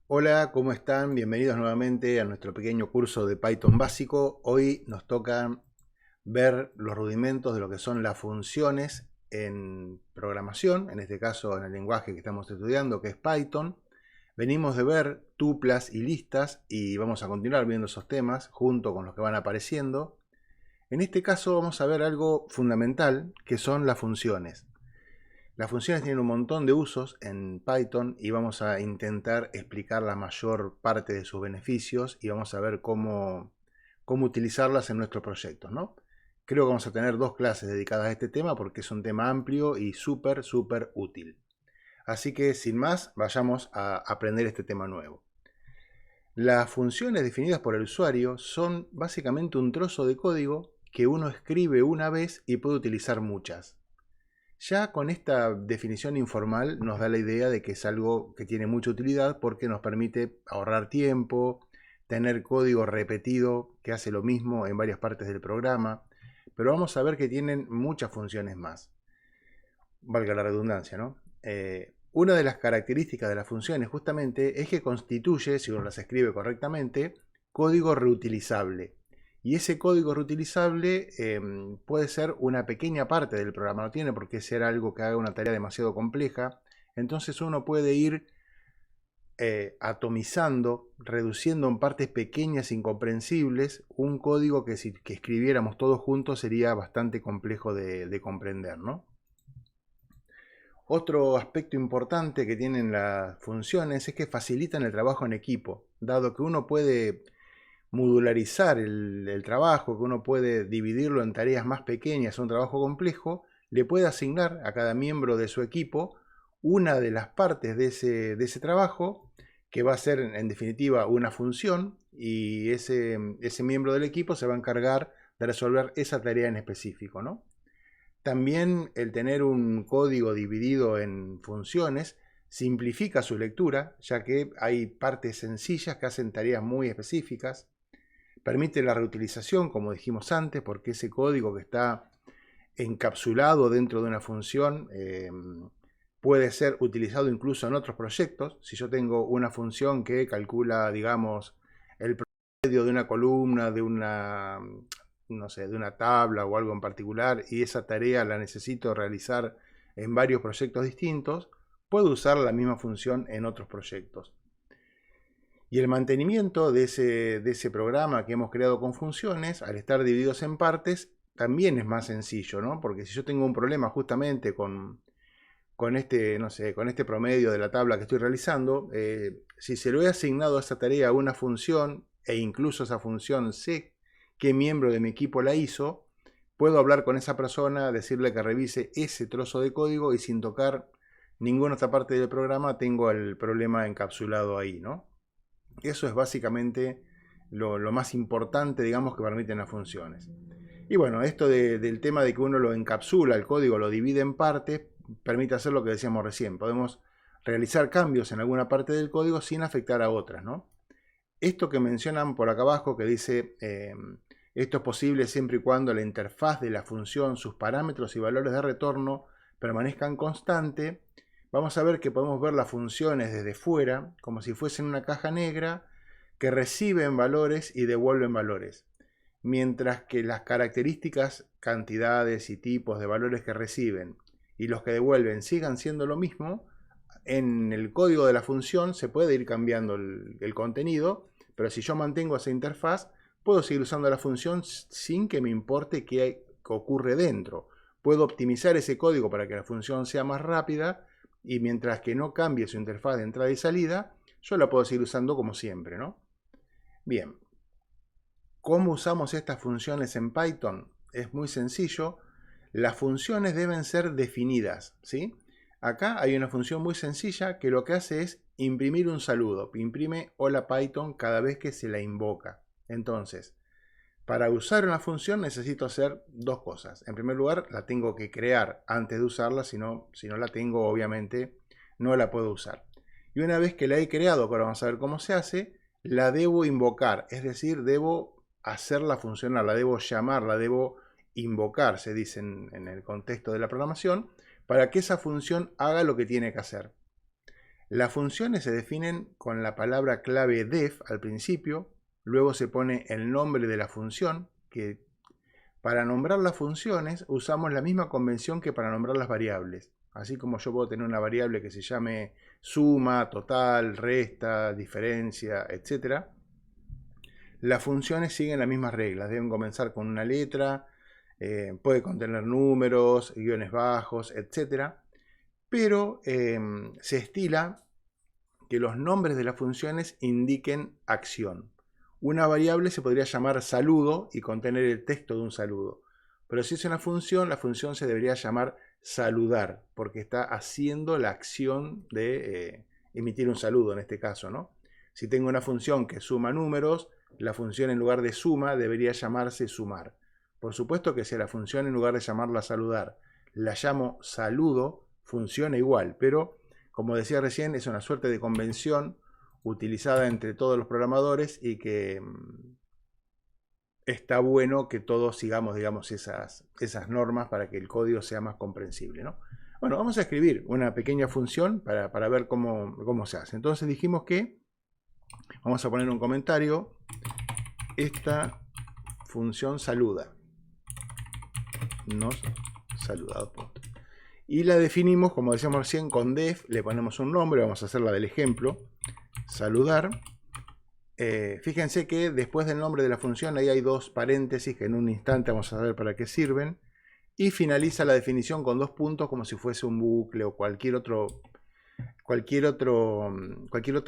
Hola, ¿cómo están? Bienvenidos nuevamente a nuestro pequeño curso de Python básico. Hoy nos toca ver los rudimentos de lo que son las funciones en programación, en este caso en el lenguaje que estamos estudiando, que es Python. Venimos de ver tuplas y listas y vamos a continuar viendo esos temas junto con los que van apareciendo. En este caso vamos a ver algo fundamental, que son las funciones. Las funciones tienen un montón de usos en Python y vamos a intentar explicar la mayor parte de sus beneficios y vamos a ver cómo utilizarlas en nuestros proyectos, ¿no? Creo que vamos a tener dos clases dedicadas a este tema porque es un tema amplio y súper útil. Así que sin más, vayamos a aprender este tema nuevo. Las funciones definidas por el usuario son básicamente un trozo de código que uno escribe una vez y puede utilizar muchas. Ya con esta definición informal nos da la idea de que es algo que tiene mucha utilidad porque nos permite ahorrar tiempo, tener código repetido que hace lo mismo en varias partes del programa, pero vamos a ver que tienen muchas funciones más. Valga la redundancia, ¿no? Una de las características de las funciones justamente es que constituye, si uno las escribe correctamente, código reutilizable. Y ese código reutilizable puede ser una pequeña parte del programa, no tiene por qué ser algo que haga una tarea demasiado compleja. Entonces uno puede ir atomizando, reduciendo en partes pequeñas, incomprensibles, un código que si que escribiéramos todos juntos sería bastante complejo de comprender, ¿no? Otro aspecto importante que tienen las funciones es que facilitan el trabajo en equipo, dado que uno puede modularizar el trabajo, que uno puede dividirlo en tareas más pequeñas, un trabajo complejo, le puede asignar a cada miembro de su equipo una de las partes de ese trabajo, que va a ser en definitiva una función, y ese miembro del equipo se va a encargar de resolver esa tarea en específico, ¿no? También el tener un código dividido en funciones simplifica su lectura, ya que hay partes sencillas que hacen tareas muy específicas. Permite la reutilización, como dijimos antes, porque ese código que está encapsulado dentro de una función puede ser utilizado incluso en otros proyectos. Si yo tengo una función que calcula, digamos, el promedio de una columna, de una, no sé, de una tabla o algo en particular, y esa tarea la necesito realizar en varios proyectos distintos, puedo usar la misma función en otros proyectos. Y el mantenimiento de ese programa que hemos creado con funciones, al estar divididos en partes, también es más sencillo, ¿no? Porque si yo tengo un problema justamente con este, no sé, con este promedio de la tabla que estoy realizando, si se lo he asignado a esa tarea a una función, e incluso esa función sé qué miembro de mi equipo la hizo, puedo hablar con esa persona, decirle que revise ese trozo de código y sin tocar ninguna otra parte del programa tengo el problema encapsulado ahí, ¿no? Eso es básicamente lo más importante, digamos, que permiten las funciones. Y bueno, esto del tema de que uno lo encapsula, el código lo divide en partes, permite hacer lo que decíamos recién. Podemos realizar cambios en alguna parte del código sin afectar a otras, ¿no? Esto que mencionan por acá abajo, que dice, esto es posible siempre y cuando la interfaz de la función, sus parámetros y valores de retorno permanezcan constantes. Vamos a ver que podemos ver las funciones desde fuera, como si fuesen una caja negra, que reciben valores y devuelven valores. Mientras que las características, cantidades y tipos de valores que reciben y los que devuelven sigan siendo lo mismo, en el código de la función se puede ir cambiando el contenido, pero si yo mantengo esa interfaz, puedo seguir usando la función sin que me importe qué ocurre dentro. Puedo optimizar ese código para que la función sea más rápida y mientras que no cambie su interfaz de entrada y salida, yo la puedo seguir usando como siempre, ¿no? Bien, ¿cómo usamos estas funciones en Python? Es muy sencillo. Las funciones deben ser definidas, ¿sí? Acá hay una función muy sencilla que lo que hace es imprimir un saludo. Imprime hola Python cada vez que se la invoca. Entonces, para usar una función necesito hacer dos cosas. En primer lugar, la tengo que crear antes de usarla, si no la tengo, obviamente, no la puedo usar. Y una vez que la he creado, que ahora vamos a ver cómo se hace, la debo invocar, es decir, debo hacerla funcionar, la debo llamar, la debo invocar, se dice en el contexto de la programación, para que esa función haga lo que tiene que hacer. Las funciones se definen con la palabra clave def al principio, luego se pone el nombre de la función, que para nombrar las funciones usamos la misma convención que para nombrar las variables. Así como yo puedo tener una variable que se llame suma, total, resta, diferencia, etc. Las funciones siguen las mismas reglas. Deben comenzar con una letra, puede contener números, guiones bajos, etc. Pero se estila que los nombres de las funciones indiquen acción. Una variable se podría llamar saludo y contener el texto de un saludo. Pero si es una función, la función se debería llamar saludar, porque está haciendo la acción de emitir un saludo en este caso, ¿no? Si tengo una función que suma números, la función en lugar de suma debería llamarse sumar. Por supuesto que si la función en lugar de llamarla saludar la llamo saludo, funciona igual, pero como decía recién, es una suerte de convención utilizada entre todos los programadores y que está bueno que todos sigamos, digamos, esas normas para que el código sea más comprensible, ¿no? Bueno, vamos a escribir una pequeña función para ver cómo se hace. Entonces dijimos que vamos a poner un comentario. Esta función saluda. Nos saluda. Y la definimos, como decíamos recién, con def. Le ponemos un nombre. Vamos a hacer la del ejemplo. Saludar. Fíjense que después del nombre de la función ahí hay dos paréntesis que en un instante vamos a ver para qué sirven. Y finaliza la definición con dos puntos como si fuese un bucle o cualquier otra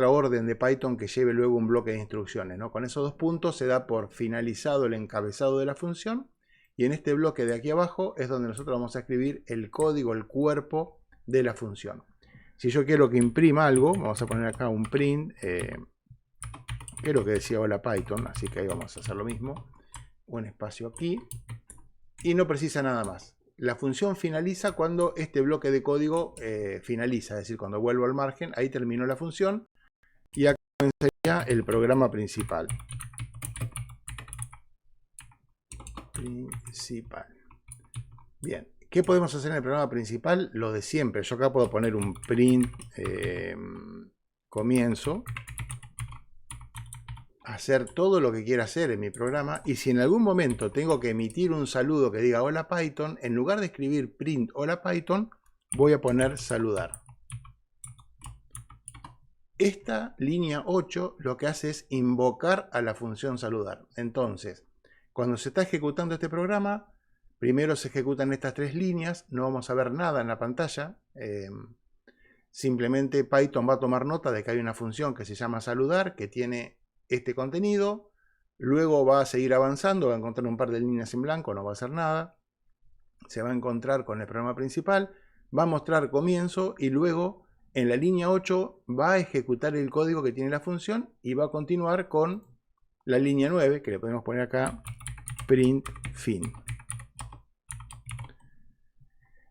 orden de Python que lleve luego un bloque de instrucciones, ¿no? Con esos dos puntos se da por finalizado el encabezado de la función. Y en este bloque de aquí abajo es donde nosotros vamos a escribir el código, el cuerpo de la función. Si yo quiero que imprima algo, vamos a poner acá un print. Que es lo que decía hola Python, así que ahí vamos a hacer lo mismo. Un espacio aquí. Y no precisa nada más. La función finaliza cuando este bloque de código finaliza, es decir, cuando vuelvo al margen, ahí terminó la función. Y acá comenzaría el programa principal. Bien, ¿qué podemos hacer en el programa principal? Lo de siempre. Yo acá puedo poner un print comienzo. Hacer todo lo que quiera hacer en mi programa, y si en algún momento tengo que emitir un saludo que diga hola Python, en lugar de escribir print hola Python, voy a poner saludar. Esta línea 8 lo que hace es invocar a la función saludar. Entonces, cuando se está ejecutando este programa, primero se ejecutan estas tres líneas, no vamos a ver nada en la pantalla. Simplemente Python va a tomar nota de que hay una función que se llama saludar, que tiene este contenido, luego va a seguir avanzando, va a encontrar un par de líneas en blanco, no va a hacer nada, se va a encontrar con el programa principal, va a mostrar comienzo y luego en la línea 8 va a ejecutar el código que tiene la función y va a continuar con la línea 9, que le podemos poner acá, print fin.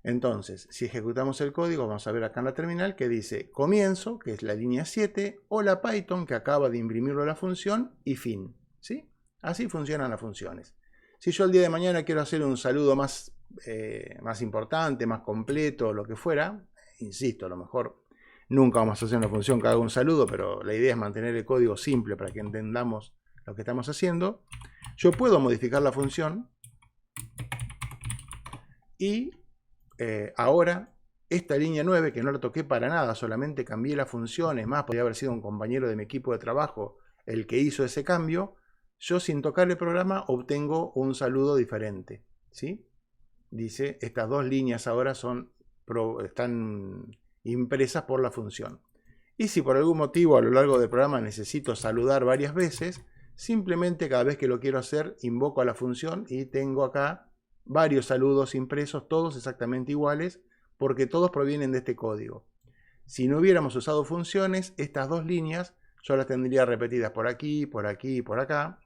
Entonces, si ejecutamos el código, vamos a ver acá en la terminal que dice comienzo, que es la línea 7, hola Python, que acaba de imprimirlo a la función, y fin. ¿Sí? Así funcionan las funciones. Si yo el día de mañana quiero hacer un saludo más importante, más completo, lo que fuera, insisto, a lo mejor nunca vamos a hacer una función que haga un saludo, pero la idea es mantener el código simple para que entendamos lo que estamos haciendo. Yo puedo modificar la función y ahora, esta línea 9, que no la toqué para nada, solamente cambié las funciones, más podría haber sido un compañero de mi equipo de trabajo el que hizo ese cambio, yo sin tocar el programa obtengo un saludo diferente, ¿sí? Dice, estas dos líneas ahora están impresas por la función. Y si por algún motivo a lo largo del programa necesito saludar varias veces, simplemente cada vez que lo quiero hacer, invoco a la función y tengo acá varios saludos impresos, todos exactamente iguales, porque todos provienen de este código. Si no hubiéramos usado funciones, estas dos líneas yo las tendría repetidas por aquí, por aquí y por acá.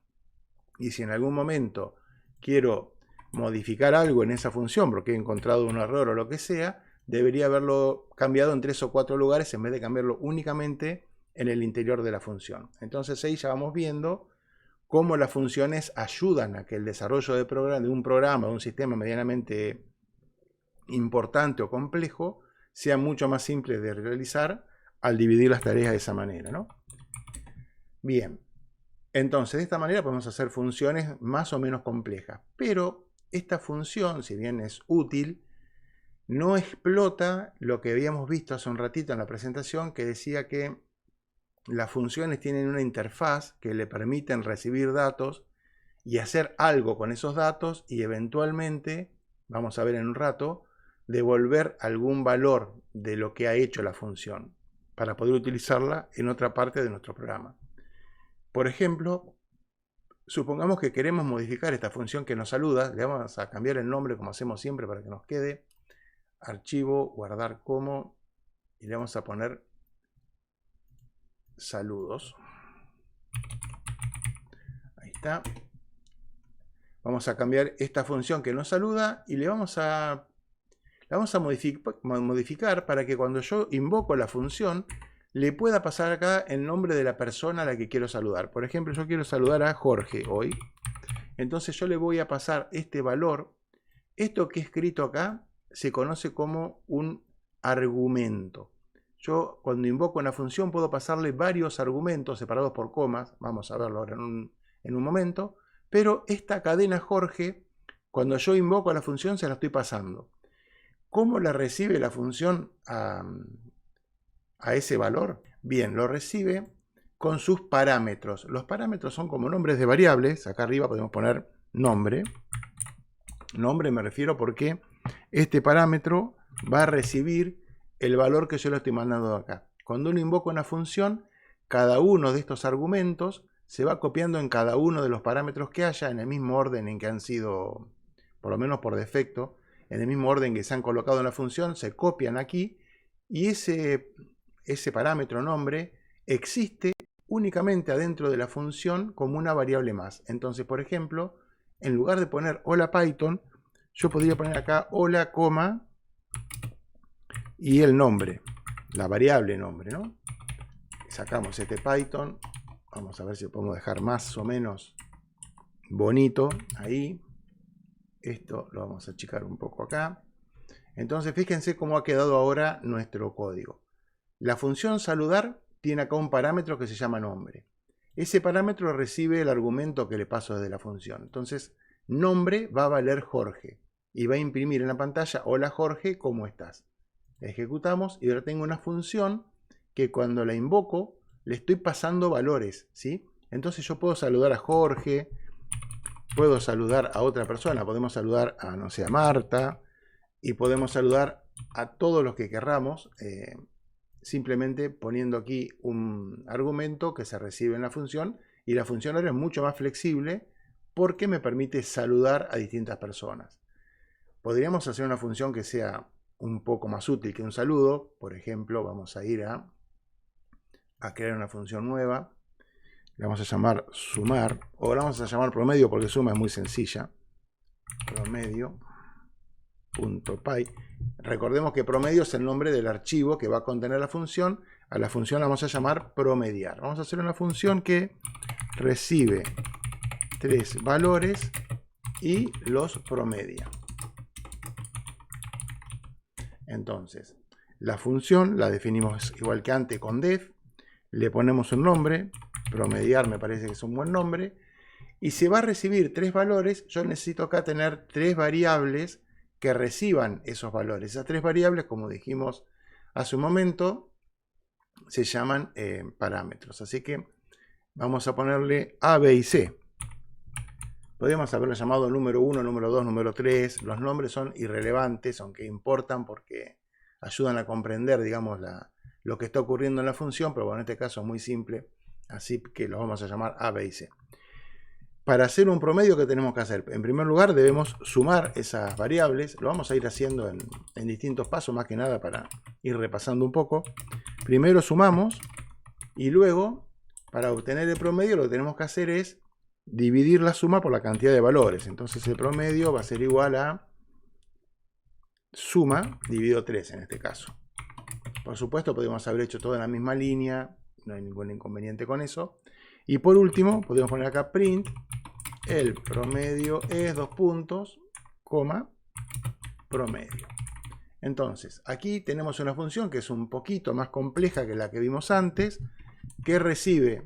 Y si en algún momento quiero modificar algo en esa función, porque he encontrado un error o lo que sea, debería haberlo cambiado en 3 o 4 lugares en vez de cambiarlo únicamente en el interior de la función. Entonces ahí ya vamos viendo cómo las funciones ayudan a que el desarrollo de un programa, de un sistema medianamente importante o complejo, sea mucho más simple de realizar al dividir las tareas de esa manera, ¿no? Bien, entonces de esta manera podemos hacer funciones más o menos complejas, pero esta función, si bien es útil, no explota lo que habíamos visto hace un ratito en la presentación, que decía que las funciones tienen una interfaz que le permiten recibir datos y hacer algo con esos datos y eventualmente, vamos a ver en un rato, devolver algún valor de lo que ha hecho la función para poder utilizarla en otra parte de nuestro programa. Por ejemplo, supongamos que queremos modificar esta función que nos saluda, le vamos a cambiar el nombre como hacemos siempre para que nos quede, archivo, guardar como, y le vamos a poner saludos. Ahí está. Vamos a cambiar esta función que nos saluda y la vamos a modificar para que cuando yo invoco la función le pueda pasar acá el nombre de la persona a la que quiero saludar. Por ejemplo, yo quiero saludar a Jorge hoy. Entonces yo le voy a pasar este valor. Esto que he escrito acá se conoce como un argumento. Yo cuando invoco una función puedo pasarle varios argumentos separados por comas. Vamos a verlo ahora en un momento. Pero esta cadena Jorge, cuando yo invoco a la función se la estoy pasando. ¿Cómo la recibe la función a ese valor? Bien, lo recibe con sus parámetros. Los parámetros son como nombres de variables. Acá arriba podemos poner nombre. Nombre me refiero porque este parámetro va a recibir el valor que yo le estoy mandando acá. Cuando uno invoca una función, cada uno de estos argumentos se va copiando en cada uno de los parámetros que haya en el mismo orden en que han sido, por lo menos por defecto, en el mismo orden que se han colocado en la función, se copian aquí y ese parámetro nombre existe únicamente adentro de la función como una variable más. Entonces, por ejemplo, en lugar de poner hola Python, yo podría poner acá hola, coma, y el nombre, la variable nombre, ¿no? Sacamos este Python, vamos a ver si lo podemos dejar más o menos bonito ahí. Esto lo vamos a achicar un poco acá. Entonces fíjense cómo ha quedado ahora nuestro código. La función saludar tiene acá un parámetro que se llama nombre. Ese parámetro recibe el argumento que le paso desde la función. Entonces nombre va a valer Jorge y va a imprimir en la pantalla hola Jorge, ¿cómo estás? Ejecutamos y ahora tengo una función que cuando la invoco le estoy pasando valores, ¿sí? Entonces yo puedo saludar a Jorge, puedo saludar a otra persona, podemos saludar a, no sé, a Marta, y podemos saludar a todos los que querramos, simplemente poniendo aquí un argumento que se recibe en la función, y la función ahora es mucho más flexible porque me permite saludar a distintas personas. Podríamos hacer una función que sea un poco más útil que un saludo. Por ejemplo, vamos a ir a crear una función nueva. Le vamos a llamar sumar, o la vamos a llamar promedio porque suma es muy sencilla. Promedio.py. Recordemos que promedio es el nombre del archivo que va a contener la función. A la función la vamos a llamar promediar. Vamos a hacer una función que recibe 3 valores y los promedia. Entonces, la función la definimos igual que antes con def. Le ponemos un nombre, promediar me parece que es un buen nombre, y se va a recibir 3 valores. Yo necesito acá tener 3 variables que reciban esos valores. Esas 3 variables, como dijimos hace un momento, se llaman parámetros. Así que vamos a ponerle A, B y C. Podríamos haberlo llamado número 1, número 2, número 3. Los nombres son irrelevantes, aunque importan porque ayudan a comprender, digamos, lo que está ocurriendo en la función, pero bueno, en este caso es muy simple, así que lo vamos a llamar A, B y C. Para hacer un promedio, ¿qué tenemos que hacer? En primer lugar, debemos sumar esas variables. Lo vamos a ir haciendo en distintos pasos, más que nada para ir repasando un poco. Primero sumamos y luego, para obtener el promedio, lo que tenemos que hacer es dividir la suma por la cantidad de valores. Entonces el promedio va a ser igual a suma dividido 3 en este caso. Por supuesto, podemos haber hecho todo en la misma línea, no hay ningún inconveniente con eso. Y por último, podemos poner acá print, el promedio es 2 puntos, coma, promedio. Entonces, aquí tenemos una función que es un poquito más compleja que la que vimos antes, que recibe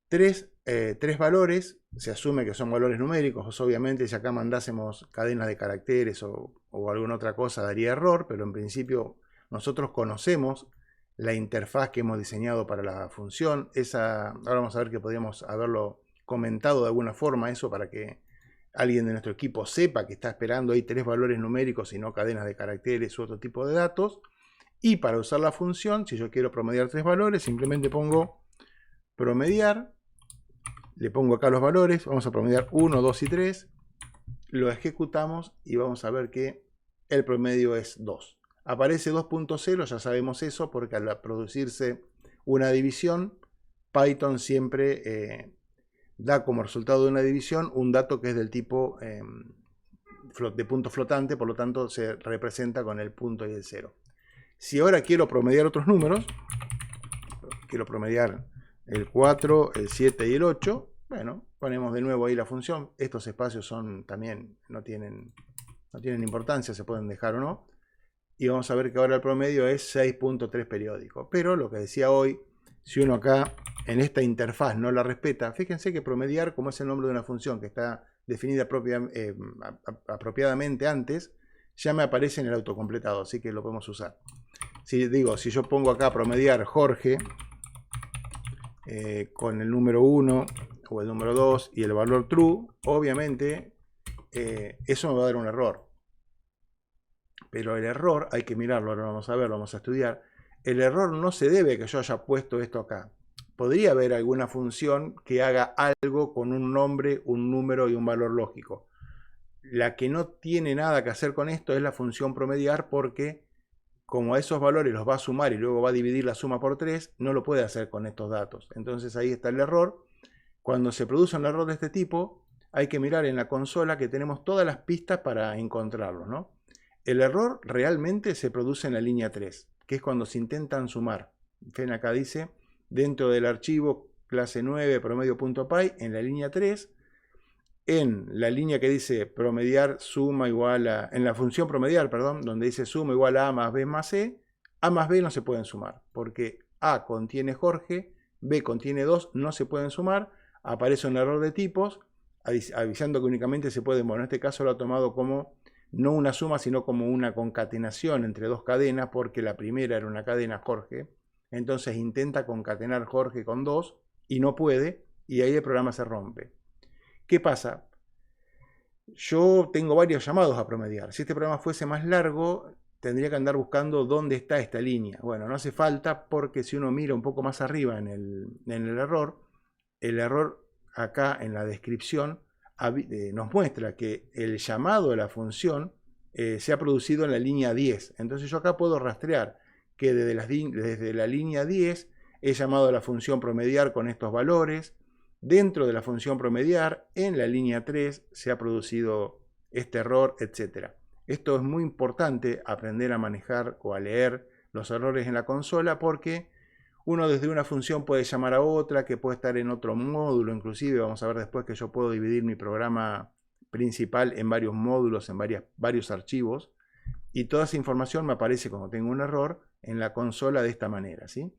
tres valores. Se asume que son valores numéricos. Obviamente, si acá mandásemos cadenas de caracteres o alguna otra cosa, daría error, pero en principio nosotros conocemos la interfaz que hemos diseñado para la función. Ahora vamos a ver que podríamos haberlo comentado de alguna forma, eso, para que alguien de nuestro equipo sepa que está esperando ahí 3 valores numéricos y no cadenas de caracteres u otro tipo de datos. Y para usar la función, si yo quiero promediar 3 valores, simplemente pongo promediar, le pongo acá los valores, vamos a promediar 1, 2 y 3, lo ejecutamos y vamos a ver que el promedio es 2. Aparece 2.0, ya sabemos eso, porque al producirse una división, Python siempre da como resultado de una división un dato que es del tipo de punto flotante, por lo tanto se representa con el punto y el 0. Si ahora quiero promediar otros números, quiero promediar el 4, el 7 y el 8, bueno, ponemos de nuevo ahí la función. Estos espacios también no tienen importancia, se pueden dejar o no. Y vamos a ver que ahora el promedio es 6.3 periódico. Pero lo que decía hoy, si uno acá en esta interfaz no la respeta, fíjense que promediar, como es el nombre de una función que está definida apropiadamente antes, ya me aparece en el autocompletado, así que lo podemos usar. Si yo pongo acá promediar Jorge con el número 1 o el número 2 y el valor true, obviamente eso me va a dar un error. Pero el error hay que mirarlo, ahora vamos a ver, lo vamos a estudiar. El error no se debe a que yo haya puesto esto acá. Podría haber alguna función que haga algo con un nombre, un número y un valor lógico. La que no tiene nada que hacer con esto es la función promediar, porque como a esos valores los va a sumar y luego va a dividir la suma por 3, no lo puede hacer con estos datos. Entonces ahí está el error. Cuando se produce un error de este tipo, hay que mirar en la consola que tenemos todas las pistas para encontrarlo, ¿no? El error realmente se produce en la línea 3, que es cuando se intentan sumar. Ven acá dice, dentro del archivo clase 9 promedio.py, en la línea 3, en la línea que dice promediar suma igual a, en la función promediar, perdón, donde dice suma igual a más b más c, a más b no se pueden sumar, porque a contiene Jorge, b contiene 2, no se pueden sumar, aparece un error de tipos, avisando que únicamente se pueden, bueno, en este caso lo ha tomado como no una suma, sino como una concatenación entre dos cadenas, porque la primera era una cadena Jorge. Entonces intenta concatenar Jorge con 2 y no puede, y ahí el programa se rompe. ¿Qué pasa? Yo tengo varios llamados a promediar. Si este programa fuese más largo, tendría que andar buscando dónde está esta línea. Bueno, no hace falta, porque si uno mira un poco más arriba en el error acá en la descripción nos muestra que el llamado a la función se ha producido en la línea 10. Entonces yo acá puedo rastrear que desde la línea 10 he llamado a la función promediar con estos valores. Dentro de la función promediar, en la línea 3 se ha producido este error, etc. Esto es muy importante, aprender a manejar o a leer los errores en la consola, porque uno desde una función puede llamar a otra, que puede estar en otro módulo, inclusive vamos a ver después que yo puedo dividir mi programa principal en varios módulos, en varios archivos, y toda esa información me aparece cuando tengo un error en la consola de esta manera, ¿sí?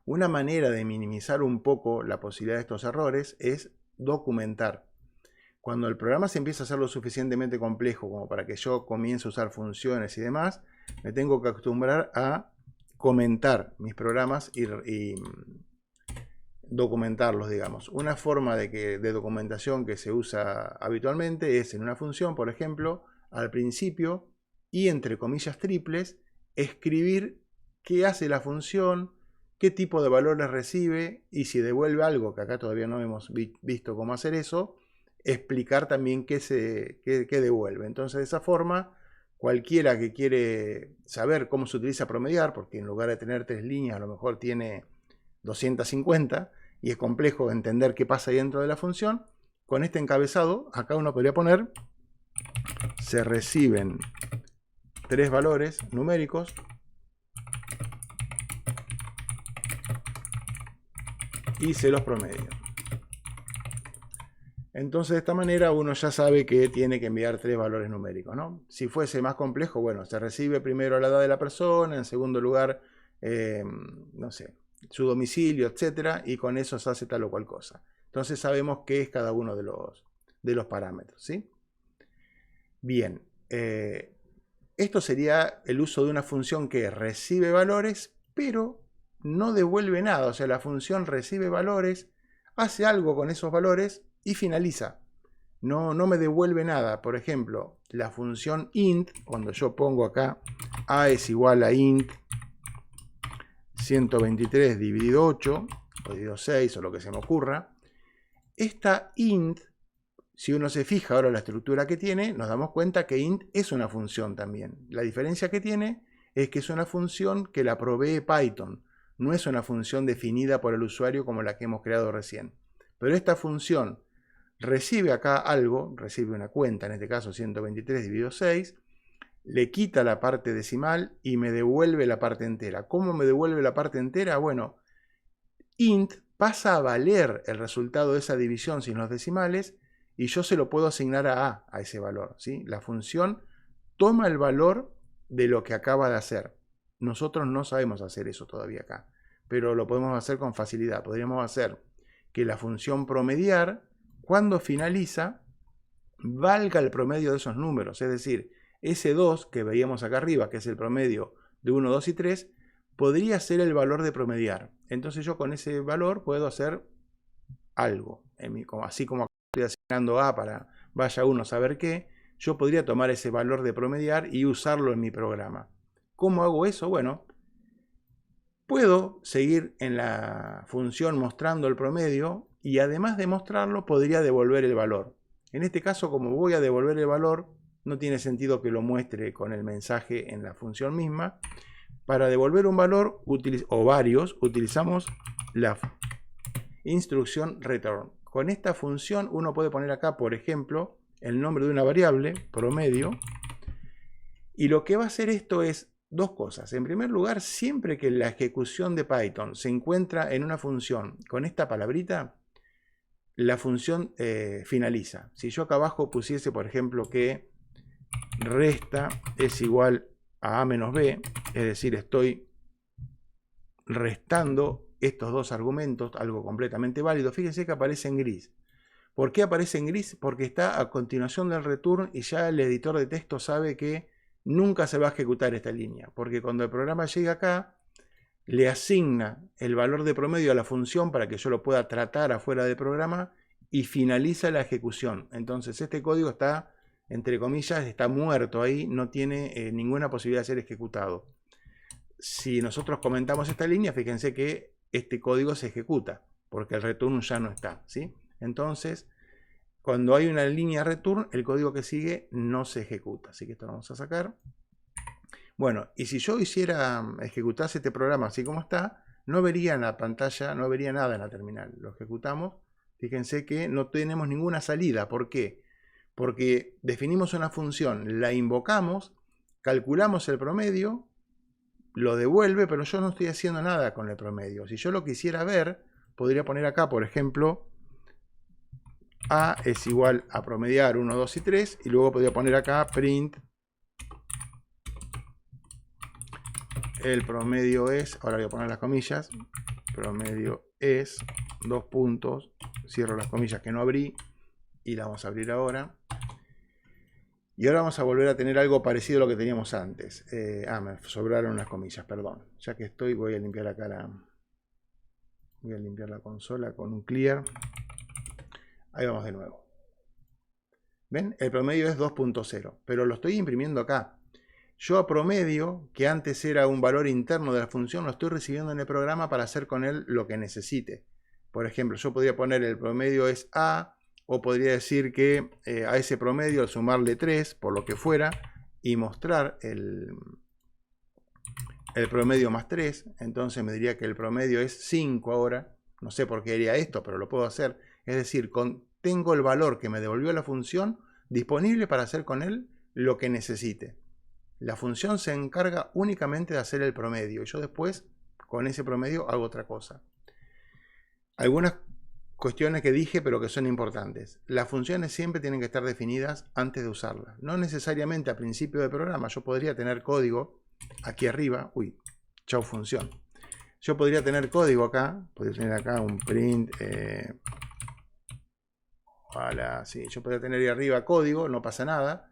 Una manera de minimizar un poco la posibilidad de estos errores es documentar. Cuando el programa se empieza a hacer lo suficientemente complejo como para que yo comience a usar funciones y demás, me tengo que acostumbrar a comentar mis programas y documentarlos, digamos. Una forma de documentación que se usa habitualmente es en una función, por ejemplo, al principio y entre comillas triples, escribir qué hace la función, qué tipo de valores recibe, y si devuelve algo, que acá todavía no hemos visto cómo hacer eso, explicar también qué devuelve. Entonces, de esa forma, cualquiera que quiere saber cómo se utiliza promediar, porque en lugar de tener 3 líneas, a lo mejor tiene 250, y es complejo entender qué pasa ahí dentro de la función, con este encabezado, acá uno podría poner, se reciben 3 valores numéricos y se los promedio. Entonces de esta manera uno ya sabe que tiene que enviar 3 valores numéricos, ¿no? Si fuese más complejo, bueno, se recibe primero la edad de la persona, en segundo lugar, no sé, su domicilio, etcétera, y con eso se hace tal o cual cosa. Entonces sabemos qué es cada uno de los parámetros, ¿sí? Bien, esto sería el uso de una función que recibe valores, pero no devuelve nada. O sea, la función recibe valores, hace algo con esos valores y finaliza. No me devuelve nada. Por ejemplo, la función int, cuando yo pongo acá a es igual a int 123 dividido 8, o dividido 6, o lo que se me ocurra, esta int, si uno se fija ahora en la estructura que tiene, nos damos cuenta que int es una función también. La diferencia que tiene es que es una función que la provee Python. No es una función definida por el usuario como la que hemos creado recién. Pero esta función recibe acá algo, recibe una cuenta, en este caso 123 dividido 6, le quita la parte decimal y me devuelve la parte entera. ¿Cómo me devuelve la parte entera? Bueno, int pasa a valer el resultado de esa división sin los decimales y yo se lo puedo asignar a ese valor, ¿sí? La función toma el valor de lo que acaba de hacer. Nosotros no sabemos hacer eso todavía acá, pero lo podemos hacer con facilidad. Podríamos hacer que la función promediar, cuando finaliza, valga el promedio de esos números. Es decir, ese 2 que veíamos acá arriba, que es el promedio de 1, 2 y 3, podría ser el valor de promediar. Entonces yo con ese valor puedo hacer algo. Así como estoy asignando A para vaya uno a saber qué, yo podría tomar ese valor de promediar y usarlo en mi programa. ¿Cómo hago eso? Bueno, puedo seguir en la función mostrando el promedio y además de mostrarlo podría devolver el valor. En este caso, como voy a devolver el valor, no tiene sentido que lo muestre con el mensaje en la función misma. Para devolver un valor o varios, utilizamos la instrucción return. Con esta función uno puede poner acá, por ejemplo, el nombre de una variable, promedio, y lo que va a hacer esto es dos cosas. En primer lugar, siempre que la ejecución de Python se encuentra en una función con esta palabrita, la función finaliza. Si yo acá abajo pusiese, por ejemplo, que resta es igual a menos b, es decir, estoy restando estos dos argumentos, algo completamente válido. Fíjense que aparece en gris. ¿Por qué aparece en gris? Porque está a continuación del return y ya el editor de texto sabe que nunca se va a ejecutar esta línea. Porque cuando el programa llega acá, le asigna el valor de promedio a la función para que yo lo pueda tratar afuera del programa y finaliza la ejecución. Entonces este código está, entre comillas, está muerto ahí, no tiene ninguna posibilidad de ser ejecutado. Si nosotros comentamos esta línea, fíjense que este código se ejecuta, porque el return ya no está, ¿sí? Entonces, cuando hay una línea return, el código que sigue no se ejecuta. Así que esto lo vamos a sacar. Bueno, y si yo ejecutase este programa así como está, no vería en la pantalla, no vería nada en la terminal. Lo ejecutamos. Fíjense que no tenemos ninguna salida. ¿Por qué? Porque definimos una función, la invocamos, calculamos el promedio, lo devuelve, pero yo no estoy haciendo nada con el promedio. Si yo lo quisiera ver, podría poner acá, por ejemplo, A es igual a promediar 1, 2 y 3, y luego podría poner acá print el promedio es, ahora voy a poner las comillas, promedio es, dos puntos, cierro las comillas que no abrí, y la vamos a abrir ahora. Y ahora vamos a volver a tener algo parecido a lo que teníamos antes. Me sobraron unas comillas, perdón. Ya que estoy, voy a limpiar acá voy a limpiar la consola con un clear. Ahí vamos de nuevo. ¿Ven? El promedio es 2.0, pero lo estoy imprimiendo acá. Yo a promedio, que antes era un valor interno de la función, lo estoy recibiendo en el programa para hacer con él lo que necesite. Por ejemplo, yo podría poner el promedio es A, o podría decir que a ese promedio al sumarle 3, por lo que fuera, y mostrar el promedio más 3. Entonces me diría que el promedio es 5 ahora. No sé por qué haría esto, pero lo puedo hacer. Es decir, tengo el valor que me devolvió la función disponible para hacer con él lo que necesite. La función se encarga únicamente de hacer el promedio. Y yo después, con ese promedio, hago otra cosa. Algunas cuestiones que dije, pero que son importantes. Las funciones siempre tienen que estar definidas antes de usarlas. No necesariamente al principio del programa. Yo podría tener código aquí arriba. Uy, chau función. Yo podría tener código acá. Podría tener acá un print. Sí, yo podría tener ahí arriba código, no pasa nada.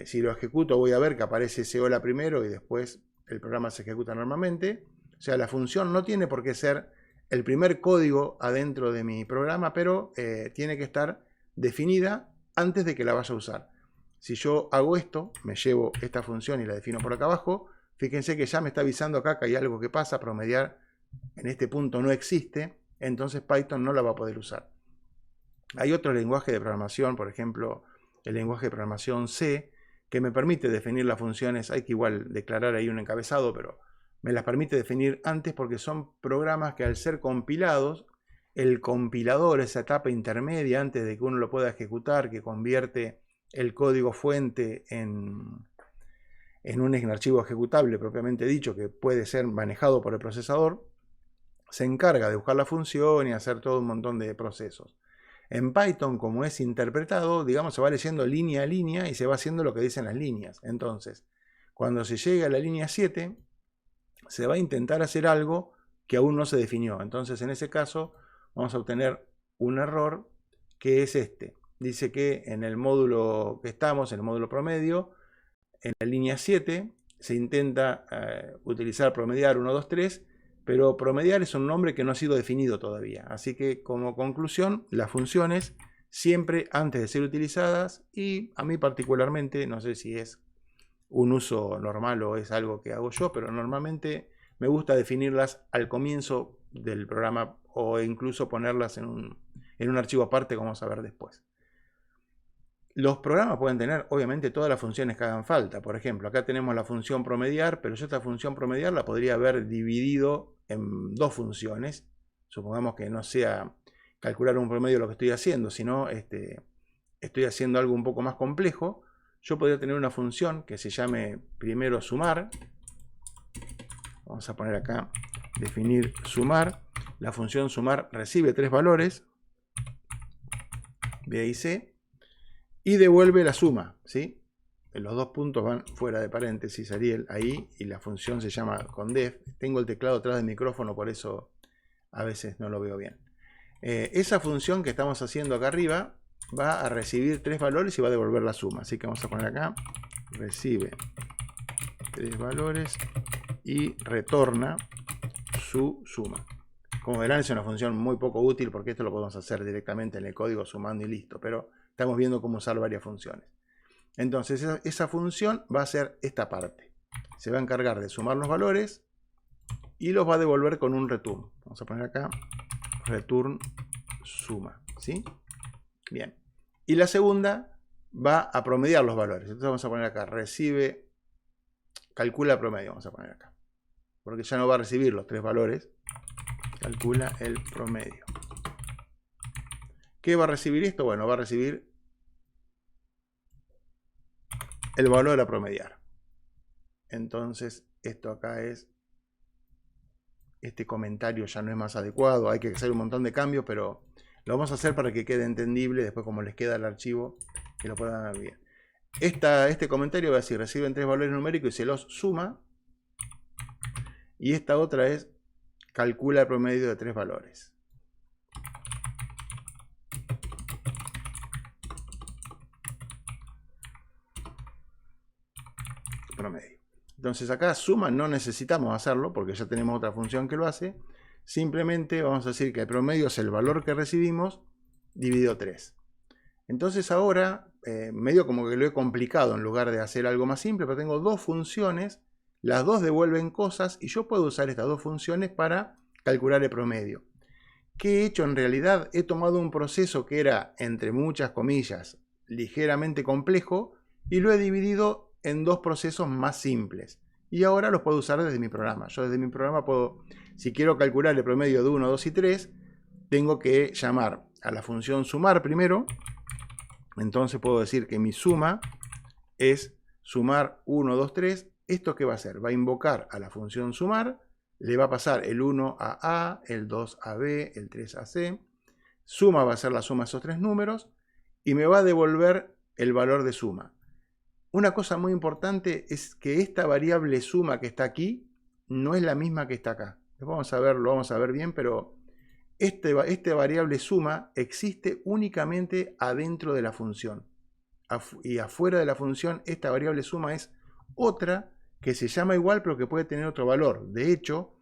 Si lo ejecuto voy a ver que aparece ese hola primero y después el programa se ejecuta normalmente. O sea, la función no tiene por qué ser el primer código adentro de mi programa, pero tiene que estar definida antes de que la vaya a usar. Si yo hago esto, me llevo esta función y la defino por acá abajo, fíjense que ya me está avisando acá que hay algo que pasa, promediar en este punto no existe, entonces Python no la va a poder usar. Hay otro lenguaje de programación, por ejemplo, el lenguaje de programación C, que me permite definir las funciones. Hay que igual declarar ahí un encabezado, pero me las permite definir antes porque son programas que al ser compilados, el compilador, esa etapa intermedia antes de que uno lo pueda ejecutar, que convierte el código fuente en un archivo ejecutable propiamente dicho, que puede ser manejado por el procesador, se encarga de buscar la función y hacer todo un montón de procesos. En Python, como es interpretado, digamos, se va leyendo línea a línea y se va haciendo lo que dicen las líneas. Entonces, cuando se llegue a la línea 7, se va a intentar hacer algo que aún no se definió. Entonces, en ese caso, vamos a obtener un error que es este. Dice que en el módulo que estamos, en el módulo promedio, en la línea 7, se intenta utilizar promediar 1, 2, 3, pero promediar es un nombre que no ha sido definido todavía. Así que como conclusión, las funciones siempre antes de ser utilizadas, y a mí particularmente, no sé si es un uso normal o es algo que hago yo, pero normalmente me gusta definirlas al comienzo del programa o incluso ponerlas en un archivo aparte, como vamos a ver después. Los programas pueden tener, obviamente, todas las funciones que hagan falta. Por ejemplo, acá tenemos la función promediar, pero yo esta función promediar la podría haber dividido en dos funciones. Supongamos que no sea calcular un promedio lo que estoy haciendo, sino estoy haciendo algo un poco más complejo. Yo podría tener una función que se llame primero sumar. Vamos a poner acá, definir sumar. La función sumar recibe 3 valores, B y C, y devuelve la suma, ¿sí? Los dos puntos van fuera de paréntesis, Ariel, ahí, y la función se llama con def. Tengo el teclado atrás del micrófono, por eso a veces no lo veo bien. Esa función que estamos haciendo acá arriba va a recibir 3 valores y va a devolver la suma. Así que vamos a poner acá, recibe 3 valores y retorna su suma. Como verán, es una función muy poco útil porque esto lo podemos hacer directamente en el código sumando y listo, pero estamos viendo cómo usar varias funciones. Entonces esa función va a ser esta parte. Se va a encargar de sumar los valores y los va a devolver con un return. Vamos a poner acá return suma, ¿sí? Bien. Y la segunda va a promediar los valores. Entonces vamos a poner acá recibe, calcula promedio, vamos a poner acá. Porque ya no va a recibir los 3 valores. Calcula el promedio. ¿Qué va a recibir esto? Bueno, va a recibir el valor a promediar. Entonces, esto acá es... Este comentario ya no es más adecuado. Hay que hacer un montón de cambios, pero lo vamos a hacer para que quede entendible. Después, como les queda el archivo, que lo puedan ver bien. Este comentario va a decir, reciben 3 valores numéricos y se los suma. Y esta otra es, calcula el promedio de 3 valores. Promedio. Entonces acá suma no necesitamos hacerlo porque ya tenemos otra función que lo hace. Simplemente vamos a decir que el promedio es el valor que recibimos dividido 3. Entonces ahora, medio como que lo he complicado en lugar de hacer algo más simple, pero tengo dos funciones, las dos devuelven cosas y yo puedo usar estas dos funciones para calcular el promedio. ¿Qué he hecho en realidad? He tomado un proceso que era, entre muchas comillas, ligeramente complejo y lo he dividido en dos procesos más simples. Y ahora los puedo usar desde mi programa. Yo desde mi programa puedo, si quiero calcular el promedio de 1, 2 y 3, tengo que llamar a la función sumar primero. Entonces puedo decir que mi suma es sumar 1, 2, 3. ¿Esto qué va a hacer? Va a invocar a la función sumar, le va a pasar el 1 a A, el 2 a B, el 3 a C. Suma va a ser la suma de esos tres números y me va a devolver el valor de suma. Una cosa muy importante es que esta variable suma que está aquí no es la misma que está acá. Lo vamos a ver bien, pero este variable suma existe únicamente adentro de la función. Y afuera de la función, esta variable suma es otra que se llama igual, pero que puede tener otro valor. De hecho,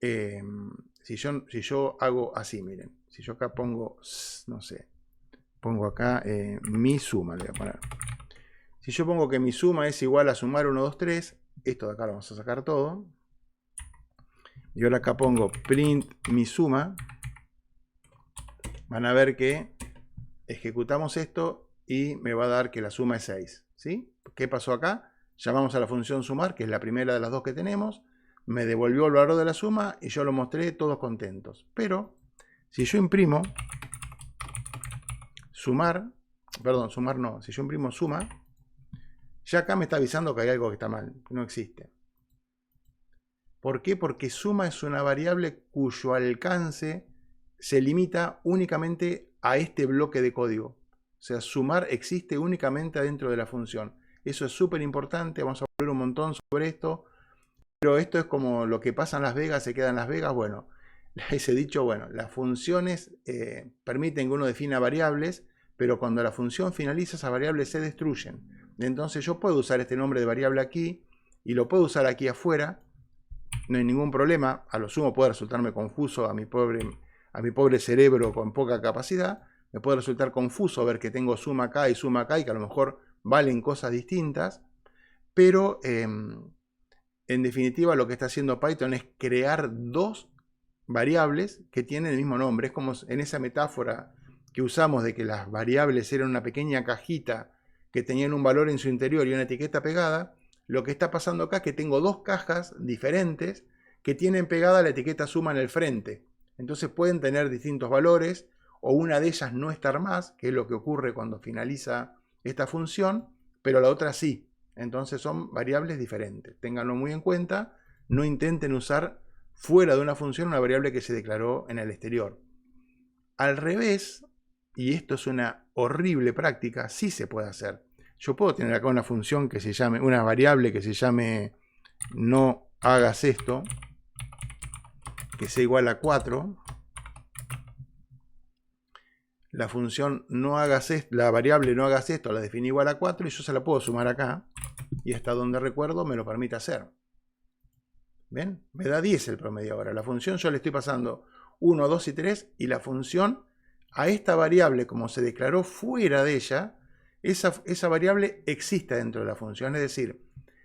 si yo hago así, miren, si yo acá pongo, no sé, pongo acá mi suma, le voy a poner. Si yo pongo que mi suma es igual a sumar 1, 2, 3, esto de acá lo vamos a sacar todo. Y ahora acá pongo print mi suma. Van a ver que ejecutamos esto y me va a dar que la suma es 6. ¿Sí? ¿Qué pasó acá? Llamamos a la función sumar, que es la primera de las dos que tenemos. Me devolvió el valor de la suma y yo lo mostré todos contentos. Pero si yo imprimo sumar, perdón, sumar no, si yo imprimo suma, ya acá me está avisando que hay algo que está mal, que no existe. ¿Por qué? Porque suma es una variable cuyo alcance se limita únicamente a este bloque de código. O sea, sumar existe únicamente dentro de la función. Eso es súper importante, vamos a hablar un montón sobre esto. Pero esto es como lo que pasa en Las Vegas, se queda en Las Vegas. Bueno, ese dicho, bueno, las funciones permiten que uno defina variables, pero cuando la función finaliza, esas variables se destruyen. Entonces yo puedo usar este nombre de variable aquí y lo puedo usar aquí afuera. No hay ningún problema. A lo sumo puede resultarme confuso a mi pobre cerebro con poca capacidad. Me puede resultar confuso ver que tengo suma acá y que a lo mejor valen cosas distintas. Pero en definitiva lo que está haciendo Python es crear dos variables que tienen el mismo nombre. Es como en esa metáfora que usamos de que las variables eran una pequeña cajita que tenían un valor en su interior y una etiqueta pegada. Lo que está pasando acá es que tengo dos cajas diferentes que tienen pegada la etiqueta suma en el frente. Entonces pueden tener distintos valores o una de ellas no estar más, que es lo que ocurre cuando finaliza esta función, pero la otra sí. Entonces son variables diferentes. Ténganlo muy en cuenta. No intenten usar fuera de una función una variable que se declaró en el exterior. Al revés, y esto es una horrible práctica, sí se puede hacer. Yo puedo tener acá una función que se llame, una variable que se llame no hagas esto, que sea igual a 4. La función no hagas esto, la variable no hagas esto, la definí igual a 4 y yo se la puedo sumar acá. Y hasta donde recuerdo me lo permite hacer. ¿Ven? Me da 10 el promedio ahora. La función yo le estoy pasando 1, 2 y 3 y la función a esta variable, como se declaró fuera de ella, esa variable existe dentro de la función. Es decir,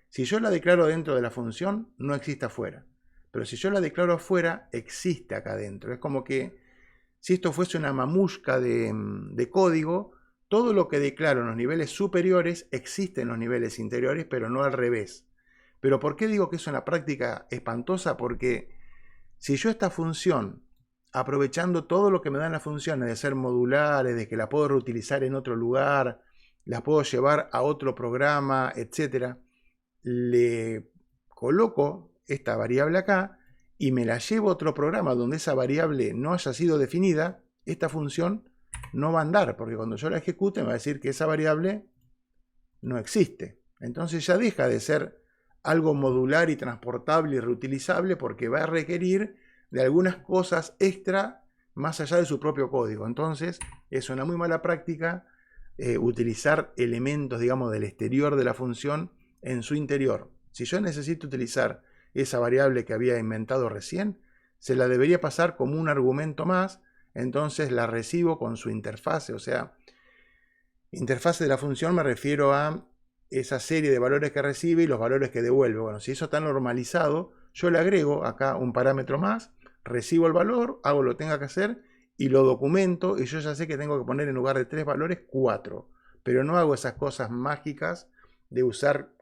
si yo la declaro dentro de la función, no existe afuera. Pero si yo la declaro afuera, existe acá dentro. Es como que si esto fuese una mamushka de código, todo lo que declaro en los niveles superiores existe en los niveles interiores, pero no al revés. Pero ¿por qué digo que es una práctica espantosa? Porque si yo esta función, aprovechando todo lo que me dan las funciones de ser modulares, de que la puedo reutilizar en otro lugar, la puedo llevar a otro programa, etc., le coloco esta variable acá y me la llevo a otro programa donde esa variable no haya sido definida, esta función no va a andar, porque cuando yo la ejecute me va a decir que esa variable no existe. Entonces ya deja de ser algo modular y transportable y reutilizable porque va a requerir de algunas cosas extra más allá de su propio código. Entonces es una muy mala práctica utilizar elementos, digamos, del exterior de la función en su interior. Si yo necesito utilizar esa variable que había inventado recién, se la debería pasar como un argumento más, entonces la recibo con su interfase, o sea, interfase de la función me refiero a esa serie de valores que recibe y los valores que devuelve. Bueno, si eso está normalizado, yo le agrego acá un parámetro más, recibo el valor, hago lo que tenga que hacer y lo documento y yo ya sé que tengo que poner en lugar de 3 valores 4. Pero no hago esas cosas mágicas de usar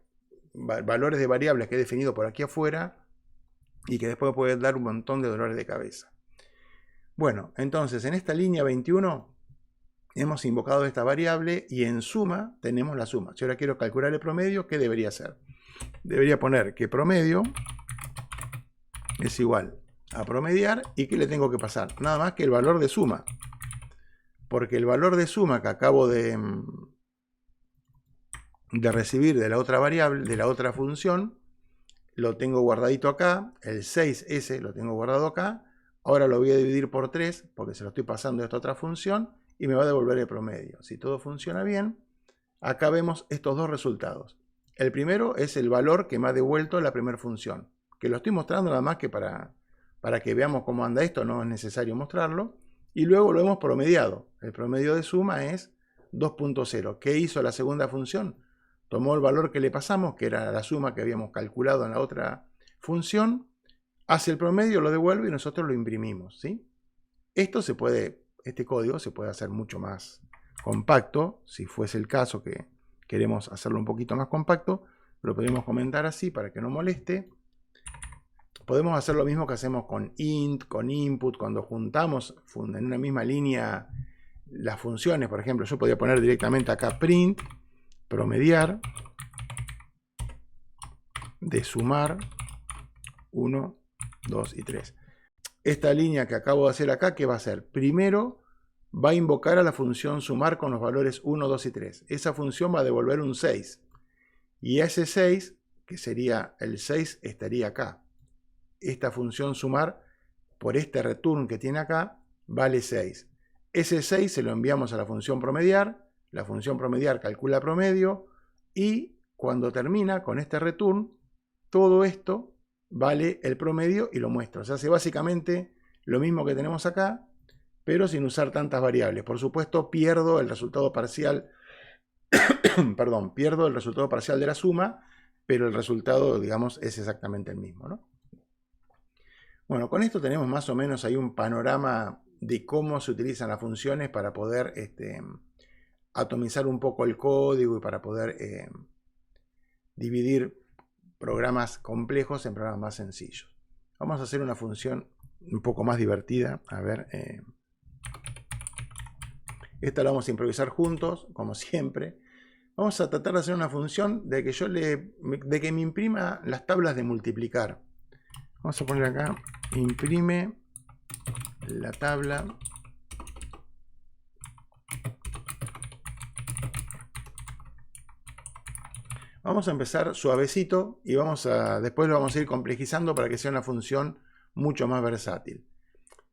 valores de variables que he definido por aquí afuera y que después puede dar un montón de dolores de cabeza. Bueno, entonces en esta línea 21 hemos invocado esta variable y en suma tenemos la suma. Si ahora quiero calcular el promedio, ¿qué debería hacer? Debería poner que promedio es igual a promediar y ¿qué le tengo que pasar? Nada más que el valor de suma. porque el valor de suma que acabo de recibir de la otra variable, de la otra función, lo tengo guardadito acá, el 6S lo tengo guardado acá, ahora lo voy a dividir por 3, porque se lo estoy pasando a esta otra función, y me va a devolver el promedio. Si todo funciona bien, acá vemos estos dos resultados. El primero es el valor que me ha devuelto la primera función, que lo estoy mostrando nada más que para que veamos cómo anda esto, no es necesario mostrarlo. Y luego lo hemos promediado. El promedio de suma es 2.0. ¿Qué hizo la segunda función? Tomó el valor que le pasamos, que era la suma que habíamos calculado en la otra función, hace el promedio, lo devuelve y nosotros lo imprimimos, ¿sí? Este código se puede hacer mucho más compacto, si fuese el caso que queremos hacerlo un poquito más compacto, lo podemos comentar así para que no moleste. Podemos hacer lo mismo que hacemos con int, con input, cuando juntamos en una misma línea las funciones. Por ejemplo, yo podría poner directamente acá print, promediar, de sumar 1, 2 y 3. Esta línea que acabo de hacer acá, ¿qué va a hacer? Primero va a invocar a la función sumar con los valores 1, 2 y 3. Esa función va a devolver un 6. Y ese 6, que sería el 6, estaría acá. Esta función sumar, por este return que tiene acá, vale 6. Ese 6 se lo enviamos a la función promediar. La función promediar calcula promedio. Y cuando termina con este return, todo esto vale el promedio y lo muestra. O sea, hace básicamente lo mismo que tenemos acá, pero sin usar tantas variables. Por supuesto, pierdo el resultado parcial, perdón, pierdo el resultado parcial de la suma, pero el resultado, digamos, es exactamente el mismo, ¿no? Bueno, con esto tenemos más o menos ahí un panorama de cómo se utilizan las funciones para poder atomizar un poco el código y para poder dividir programas complejos en programas más sencillos. Vamos a hacer una función un poco más divertida. A ver, esta la vamos a improvisar juntos, como siempre. Vamos a tratar de hacer una función de que me imprima las tablas de multiplicar. Vamos a poner acá, imprime la tabla Vamos a empezar suavecito y después lo vamos a ir complejizando para que sea una función mucho más versátil.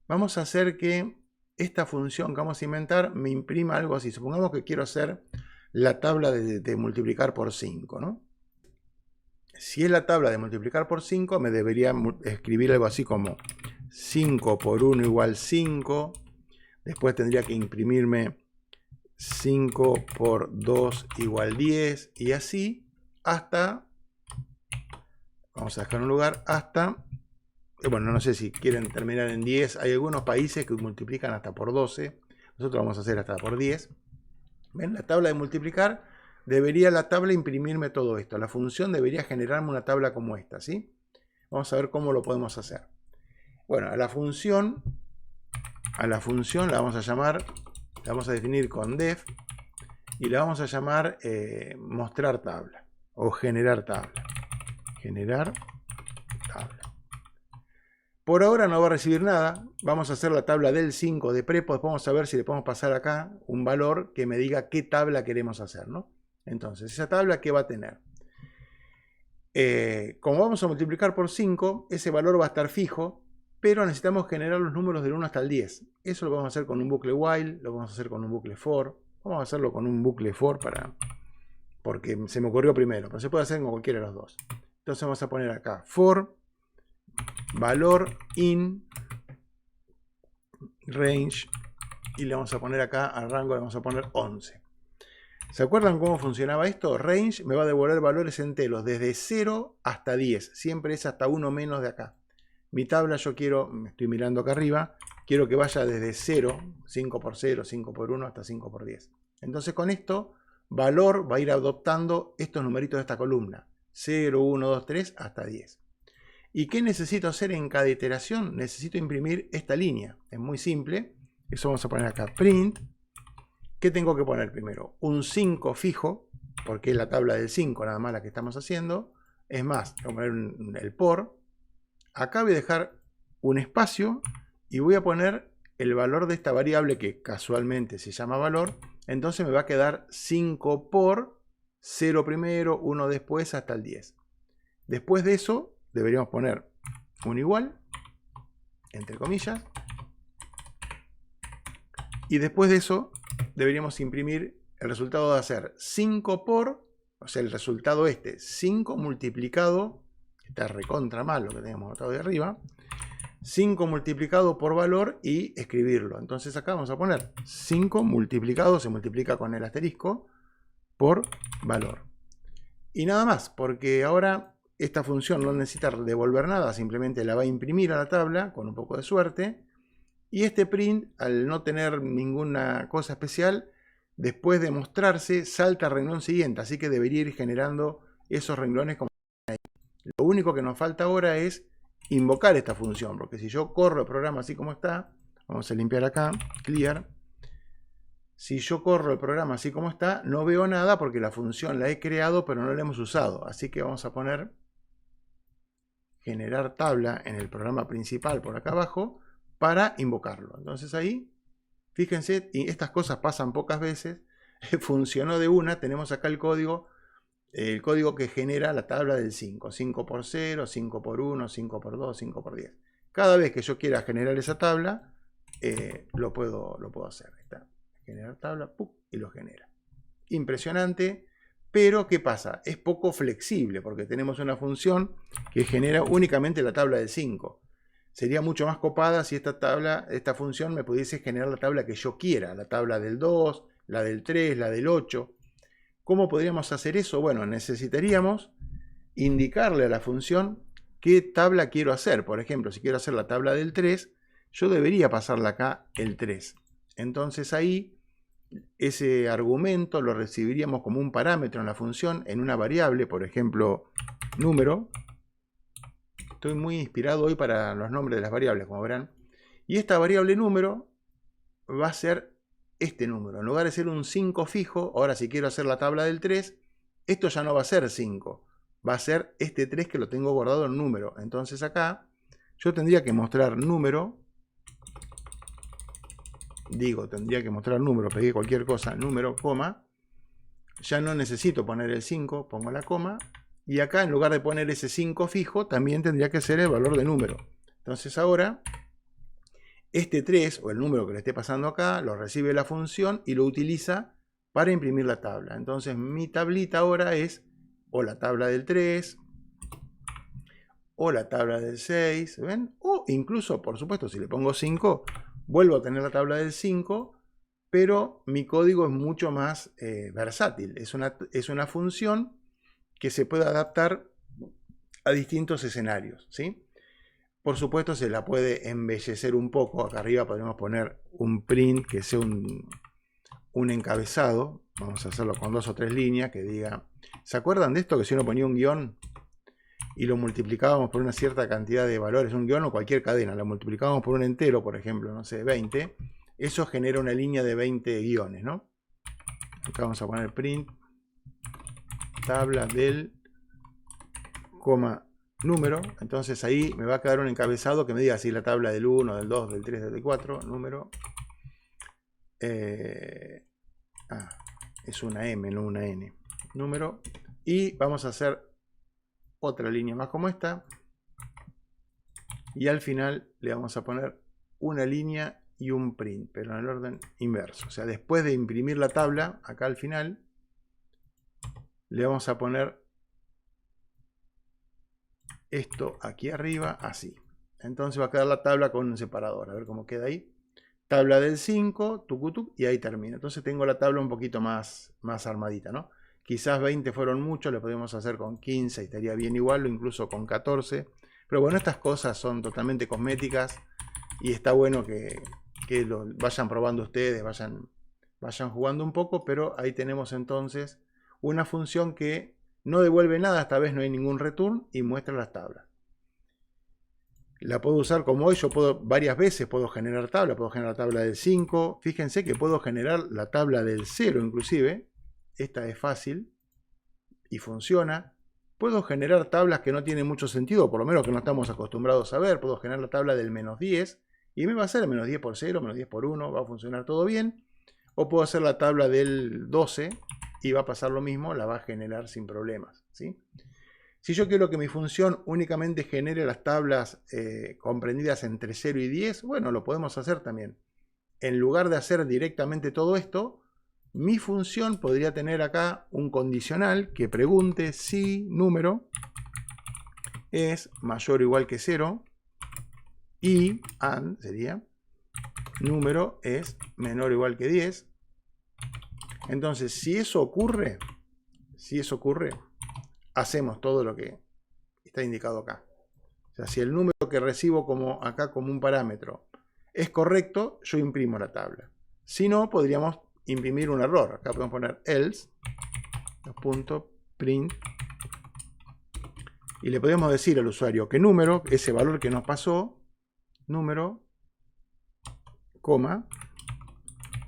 Vamos a hacer que esta función que vamos a inventar me imprima algo así. Supongamos que quiero hacer la tabla de multiplicar por 5, ¿no? Si es la tabla de multiplicar por 5, me debería escribir algo así como 5 por 1 igual 5. Después tendría que imprimirme 5 por 2 igual 10. Y así hasta, vamos a dejar un lugar, hasta, bueno, no sé si quieren terminar en 10. Hay algunos países que multiplican hasta por 12. Nosotros vamos a hacer hasta por 10. ¿Ven? La tabla de multiplicar, debería la tabla imprimirme todo esto. La función debería generarme una tabla como esta, ¿sí? Vamos a ver cómo lo podemos hacer. Bueno, a la función la vamos a llamar, la vamos a definir con def y la vamos a llamar mostrar tabla o generar tabla. Generar tabla. Por ahora no va a recibir nada. Vamos a hacer la tabla del 5 de prepo. Después vamos a ver si le podemos pasar acá un valor que me diga qué tabla queremos hacer, ¿no? Entonces, esa tabla, ¿qué va a tener? Como vamos a multiplicar por 5, ese valor va a estar fijo, pero necesitamos generar los números del 1 hasta el 10. Eso lo vamos a hacer con un bucle while, lo vamos a hacer con un bucle for. Vamos a hacerlo con un bucle for porque se me ocurrió primero, pero se puede hacer con cualquiera de los dos. Entonces vamos a poner acá for valor in range y le vamos a poner acá al rango, le vamos a poner 11. ¿Se acuerdan cómo funcionaba esto? Range me va a devolver valores enteros desde 0 hasta 10. Siempre es hasta uno menos de acá. Mi tabla yo quiero, me estoy mirando acá arriba, quiero que vaya desde 0, 5 por 0, 5 por 1 hasta 5 por 10. Entonces con esto, valor va a ir adoptando estos numeritos de esta columna. 0, 1, 2, 3 hasta 10. ¿Y qué necesito hacer en cada iteración? Necesito imprimir esta línea. Es muy simple. Eso vamos a poner acá, print. ¿Qué tengo que poner primero? Un 5 fijo, porque es la tabla del 5 nada más la que estamos haciendo. Es más, voy a poner el por. Acá voy a dejar un espacio y voy a poner el valor de esta variable que casualmente se llama valor, entonces me va a quedar 5 por 0 primero, 1 después hasta el 10. Después de eso deberíamos poner un igual, entre comillas, y después de eso deberíamos imprimir el resultado de hacer 5 por, o sea, el resultado 5 multiplicado, está recontra mal lo que tenemos notado de arriba, 5 multiplicado por valor y escribirlo. Entonces acá vamos a poner 5 multiplicado, se multiplica con el asterisco, por valor. Y nada más, porque ahora esta función no necesita devolver nada, simplemente la va a imprimir a la tabla con un poco de suerte. Y este print, al no tener ninguna cosa especial, después de mostrarse, salta al renglón siguiente. Así que debería ir generando esos renglones como ahí. Lo único que nos falta ahora es invocar esta función, porque si yo corro el programa así como está, vamos a limpiar acá, clear. Si yo corro el programa así como está, no veo nada porque la función la he creado pero no la hemos usado. Así que vamos a poner generar tabla en el programa principal por acá abajo para invocarlo. Entonces ahí, fíjense, y estas cosas pasan pocas veces, funcionó de una. Tenemos acá el código que genera la tabla del 5. 5 por 0, 5 por 1, 5 por 2, 5 por 10. Cada vez que yo quiera generar esa tabla, lo puedo hacer. Ahí está. Generar tabla, ¡pum! Y lo genera. Impresionante, pero ¿qué pasa? Es poco flexible porque tenemos una función que genera únicamente la tabla del 5. Sería mucho más copada si esta función me pudiese generar la tabla que yo quiera, la tabla del 2, la del 3, la del 8. ¿Cómo podríamos hacer eso? Bueno, necesitaríamos indicarle a la función qué tabla quiero hacer. Por ejemplo, si quiero hacer la tabla del 3, yo debería pasarle acá el 3. Entonces ahí ese argumento lo recibiríamos como un parámetro en la función, en una variable, por ejemplo, número. Estoy muy inspirado hoy para los nombres de las variables, como verán. Y esta variable número va a ser este número. En lugar de ser un 5 fijo, ahora si quiero hacer la tabla del 3, esto ya no va a ser 5. Va a ser este 3 que lo tengo guardado en número. Entonces acá yo tendría que mostrar número. Tendría que mostrar número, pegué cualquier cosa, número, coma. Ya no necesito poner el 5, pongo la coma. Y acá, en lugar de poner ese 5 fijo, también tendría que ser el valor de número. Entonces ahora, este 3, o el número que le esté pasando acá, lo recibe la función y lo utiliza para imprimir la tabla. Entonces mi tablita ahora es o la tabla del 3, o la tabla del 6, ¿ven? O incluso, por supuesto, si le pongo 5, vuelvo a tener la tabla del 5, pero mi código es mucho más versátil. Es una función que se puede adaptar a distintos escenarios, ¿sí? Por supuesto, se la puede embellecer un poco. Acá arriba podemos poner un print que sea un encabezado. Vamos a hacerlo con 2 o 3 líneas que diga... ¿Se acuerdan de esto? Que si uno ponía un guión y lo multiplicábamos por una cierta cantidad de valores, un guión o cualquier cadena, lo multiplicábamos por un entero, por ejemplo, no sé, 20, eso genera una línea de 20 guiones, ¿no? Acá vamos a poner print tabla del coma número. Entonces ahí me va a quedar un encabezado que me diga si la tabla del 1, del 2, del 3, del 4, número. Es una M, no una N. Número. Y vamos a hacer otra línea más como esta. Y al final le vamos a poner una línea y un print, pero en el orden inverso. O sea, después de imprimir la tabla, acá al final, le vamos a poner esto aquí arriba, así. Entonces va a quedar la tabla con un separador. A ver cómo queda ahí. Tabla del 5, tucutuc, y ahí termina. Entonces tengo la tabla un poquito más armadita, ¿no? Quizás 20 fueron muchos, lo podemos hacer con 15 y estaría bien igual, o incluso con 14. Pero bueno, estas cosas son totalmente cosméticas y está bueno que lo vayan probando ustedes, vayan jugando un poco, pero ahí tenemos entonces una función que no devuelve nada, esta vez no hay ningún return y muestra las tablas. La puedo usar como hoy, yo puedo varias veces puedo generar tabla la tabla del 5, fíjense que puedo generar la tabla del 0 inclusive, esta es fácil y funciona. Puedo generar tablas que no tienen mucho sentido, por lo menos que no estamos acostumbrados a ver. Puedo generar la tabla del -10 Y me va a hacer menos 10 por 0, menos 10 por 1, va a funcionar todo bien. O puedo hacer la tabla del 12 y va a pasar lo mismo, la va a generar sin problemas, ¿sí? Si yo quiero que mi función únicamente genere las tablas comprendidas entre 0 y 10, bueno, lo podemos hacer también. En lugar de hacer directamente todo esto, mi función podría tener acá un condicional que pregunte si número es mayor o igual que 0 y AND sería número es menor o igual que 10. Entonces, si eso ocurre, hacemos todo lo que está indicado acá. O sea, si el número que recibo acá como un parámetro es correcto, yo imprimo la tabla. Si no, podríamos imprimir un error. Acá podemos poner else, .print, y le podemos decir al usuario que número, ese valor que nos pasó, número, coma,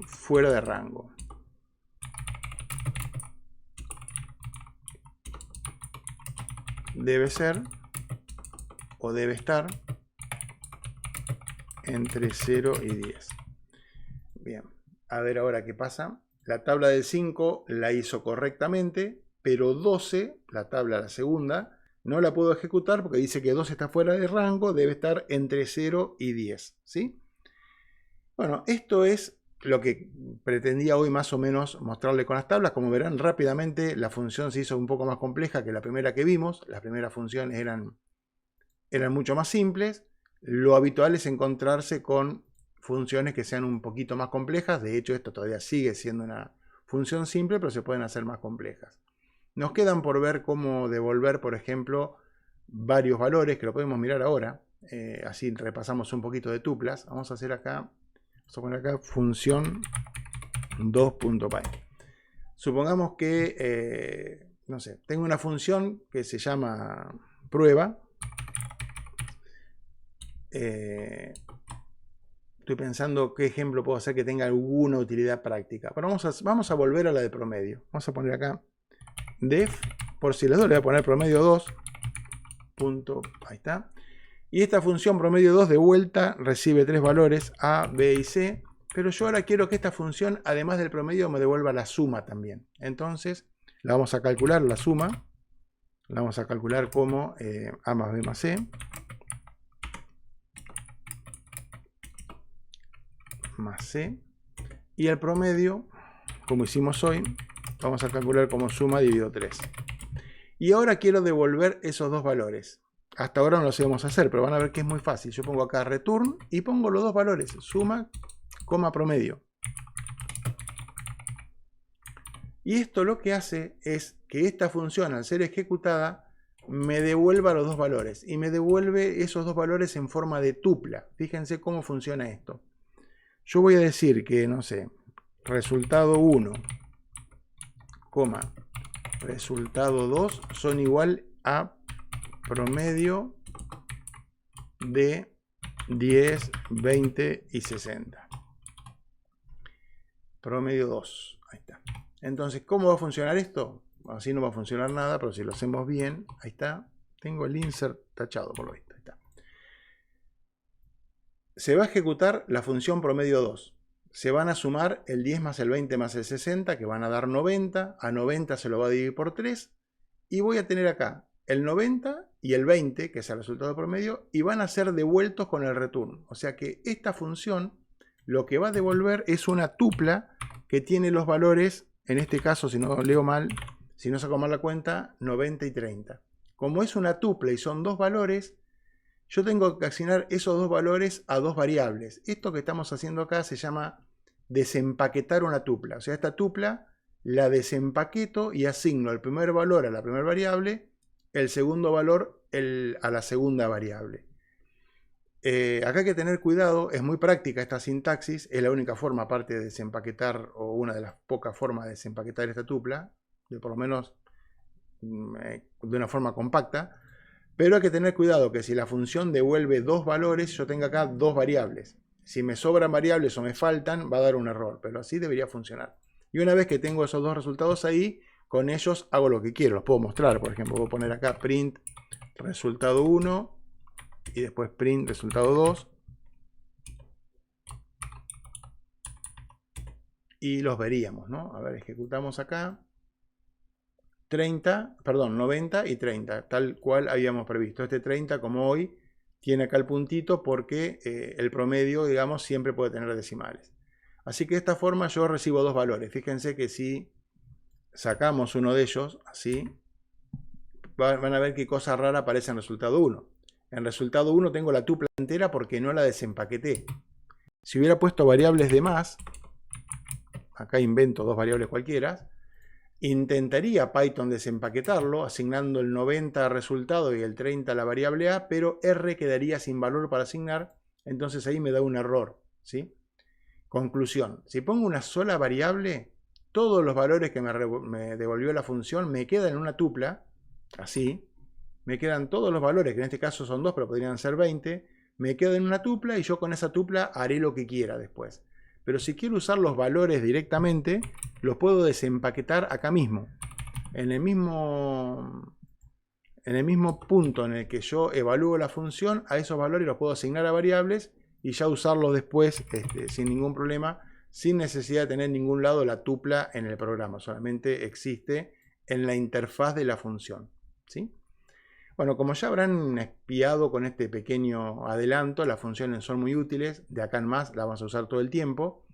fuera de rango. Debe ser o debe estar entre 0 y 10. Bien, a ver ahora qué pasa. La tabla del 5 la hizo correctamente, pero 12, la tabla la segunda, no la puedo ejecutar porque dice que 12 está fuera de rango, debe estar entre 0 y 10, ¿sí? Bueno, esto es lo que pretendía hoy más o menos mostrarle con las tablas. Como verán rápidamente, la función se hizo un poco más compleja que la primera que vimos. Las primeras funciones eran mucho más simples. Lo habitual es encontrarse con funciones que sean un poquito más complejas. De hecho, esto todavía sigue siendo una función simple, pero se pueden hacer más complejas. Nos quedan por ver cómo devolver, por ejemplo, varios valores, que lo podemos mirar ahora. Así repasamos un poquito de tuplas. Vamos a hacer acá, vamos a poner acá función 2.py. Supongamos que, no sé, tengo una función que se llama prueba. Estoy pensando qué ejemplo puedo hacer que tenga alguna utilidad práctica. Pero vamos a volver a la de promedio. Vamos a poner acá def, por si les doy, le voy a poner promedio 2. Ahí está. Y esta función promedio 2 de vuelta recibe tres valores A, B y C. Pero yo ahora quiero que esta función, además del promedio, me devuelva la suma también. Entonces, la vamos a calcular, la suma. La vamos a calcular como A más B más C. Más C. Y el promedio, como hicimos hoy, vamos a calcular como suma dividido 3. Y ahora quiero devolver esos dos valores. Hasta ahora no lo sabemos hacer, pero van a ver que es muy fácil. Yo pongo acá return y pongo los dos valores, suma, coma, promedio. Y esto lo que hace es que esta función, al ser ejecutada, me devuelva los dos valores. Y me devuelve esos dos valores en forma de tupla. Fíjense cómo funciona esto. Yo voy a decir que, no sé, resultado 1, resultado 2 son igual a promedio de 10, 20 y 60. Promedio 2. Ahí está. Entonces, ¿cómo va a funcionar esto? Así no va a funcionar nada, pero si lo hacemos bien, ahí está. Tengo el insert tachado por lo visto. Ahí está. Se va a ejecutar la función promedio 2. Se van a sumar el 10 más el 20 más el 60, que van a dar 90. A 90 se lo va a dividir por 3. Y voy a tener acá el 90 y el 20, que es el resultado promedio, y van a ser devueltos con el return. O sea que esta función lo que va a devolver es una tupla que tiene los valores, en este caso, si no leo mal, si no saco mal la cuenta, 90 y 30. Como es una tupla y son dos valores, yo tengo que asignar esos dos valores a dos variables. Esto que estamos haciendo acá se llama desempaquetar una tupla. O sea, esta tupla la desempaqueto y asigno el primer valor a la primera variable, el segundo valor a la segunda variable. Acá hay que tener cuidado, es muy práctica esta sintaxis, es la única forma, aparte de desempaquetar, o una de las pocas formas de desempaquetar esta tupla, por lo menos de una forma compacta. Pero hay que tener cuidado que si la función devuelve dos valores, yo tengo acá dos variables. Si me sobran variables o me faltan, va a dar un error, pero así debería funcionar. Y una vez que tengo esos dos resultados ahí, con ellos hago lo que quiero. Los puedo mostrar, por ejemplo, voy a poner acá print resultado 1 y después print resultado 2. y los veríamos, ¿no? A ver, ejecutamos acá. 30, perdón, 90 y 30, tal cual habíamos previsto. Este 30, como hoy, tiene acá el puntito porque el promedio, digamos, siempre puede tener decimales. Así que de esta forma yo recibo dos valores. Fíjense que si sacamos uno de ellos, así, van a ver qué cosa rara aparece en resultado 1. En resultado 1 tengo la tupla entera porque no la desempaqueté. Si hubiera puesto variables de más, acá invento dos variables cualquiera, intentaría Python desempaquetarlo, asignando el 90 a resultado y el 30 a la variable A, pero R quedaría sin valor para asignar, entonces ahí me da un error, ¿sí? Conclusión, si pongo una sola variable, todos los valores que me devolvió la función me quedan en una tupla, así, me quedan todos los valores, que en este caso son 2, pero podrían ser 20, me quedan en una tupla y yo con esa tupla haré lo que quiera después. Pero si quiero usar los valores directamente, los puedo desempaquetar acá mismo. En el mismo punto en el que yo evalúo la función, a esos valores los puedo asignar a variables y ya usarlos después sin ningún problema, sin necesidad de tener en ningún lado la tupla en el programa. Solamente existe en la interfaz de la función, ¿sí? Bueno, como ya habrán espiado con este pequeño adelanto, las funciones son muy útiles. De acá en más las vamos a usar todo el tiempo.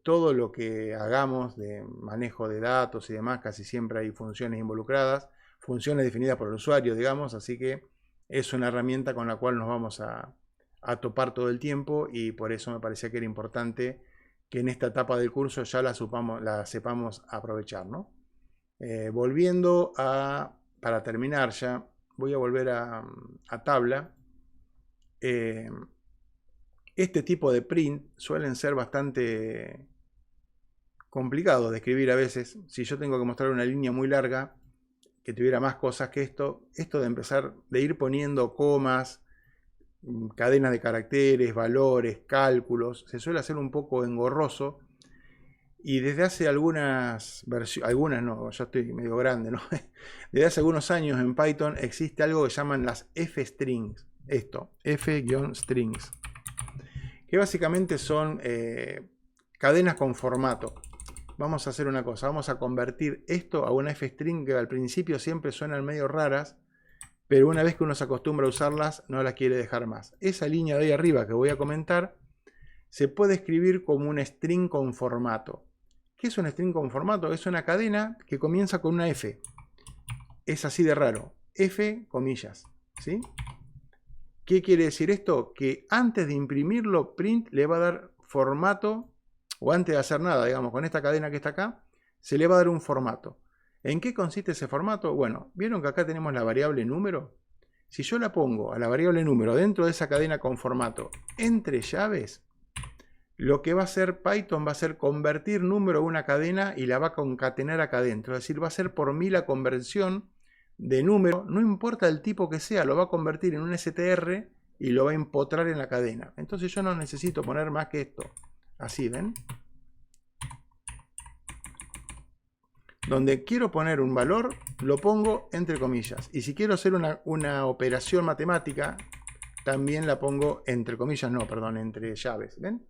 Todo lo que hagamos de manejo de datos y demás, casi siempre hay funciones involucradas, funciones definidas por el usuario, digamos, así que es una herramienta con la cual nos vamos a topar todo el tiempo y por eso me parecía que era importante que en esta etapa del curso ya la sepamos aprovechar, ¿no? Volviendo para terminar ya, voy a volver a tabla. Este tipo de print suelen ser bastante complicados de escribir a veces. Si yo tengo que mostrar una línea muy larga, que tuviera más cosas que esto de empezar, de ir poniendo comas, cadenas de caracteres, valores, cálculos, se suele hacer un poco engorroso. Y desde hace algunas versiones, algunas no, yo estoy medio grande, ¿no? Desde hace algunos años en Python existe algo que llaman las f-strings. Esto, f-strings. Que básicamente son cadenas con formato. Vamos a hacer una cosa, vamos a convertir esto a una f-string que al principio siempre suenan medio raras, pero una vez que uno se acostumbra a usarlas, no las quiere dejar más. Esa línea de ahí arriba que voy a comentar, se puede escribir como un string con formato. ¿Qué es un string con formato? Es una cadena que comienza con una F. Es así de raro. F, comillas. ¿Sí? ¿Qué quiere decir esto? Que antes de imprimirlo, print le va a dar formato, o antes de hacer nada, digamos, con esta cadena que está acá, se le va a dar un formato. ¿En qué consiste ese formato? Bueno, ¿vieron que acá tenemos la variable número? Si yo la pongo a la variable número dentro de esa cadena con formato entre llaves, lo que va a hacer Python va a ser convertir número a una cadena y la va a concatenar acá adentro. Es decir, va a ser por mí la conversión de número, no importa el tipo que sea, lo va a convertir en un str y lo va a empotrar en la cadena. Entonces yo no necesito poner más que esto. Así, ¿ven? Donde quiero poner un valor, lo pongo entre comillas. Y si quiero hacer una operación matemática, también la pongo entre comillas, no, perdón, entre llaves. ¿Ven?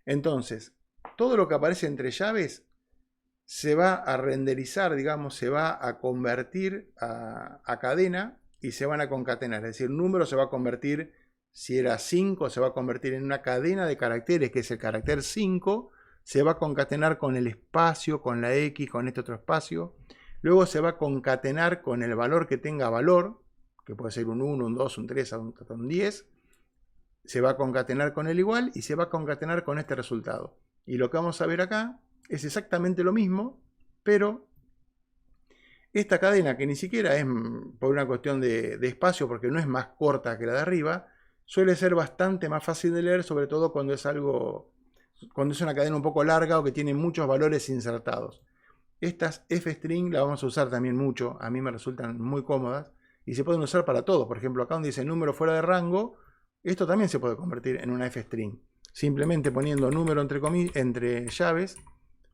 Entonces, todo lo que aparece entre llaves se va a renderizar, digamos, se va a convertir a cadena y se van a concatenar. Es decir, número se va a convertir, si era 5, se va a convertir en una cadena de caracteres, que es el carácter 5, se va a concatenar con el espacio, con la X, con este otro espacio. Luego se va a concatenar con el valor que tenga valor, que puede ser un 1, un 2, un 3, hasta un 10. Se va a concatenar con el igual y se va a concatenar con este resultado. Y lo que vamos a ver acá es exactamente lo mismo, pero esta cadena, que ni siquiera es por una cuestión de espacio, porque no es más corta que la de arriba, suele ser bastante más fácil de leer, sobre todo cuando es una cadena un poco larga o que tiene muchos valores insertados. Estas f-string las vamos a usar también mucho, a mí me resultan muy cómodas y se pueden usar para todo. Por ejemplo, acá donde dice número fuera de rango, esto también se puede convertir en una f-string. Simplemente poniendo número entre llaves,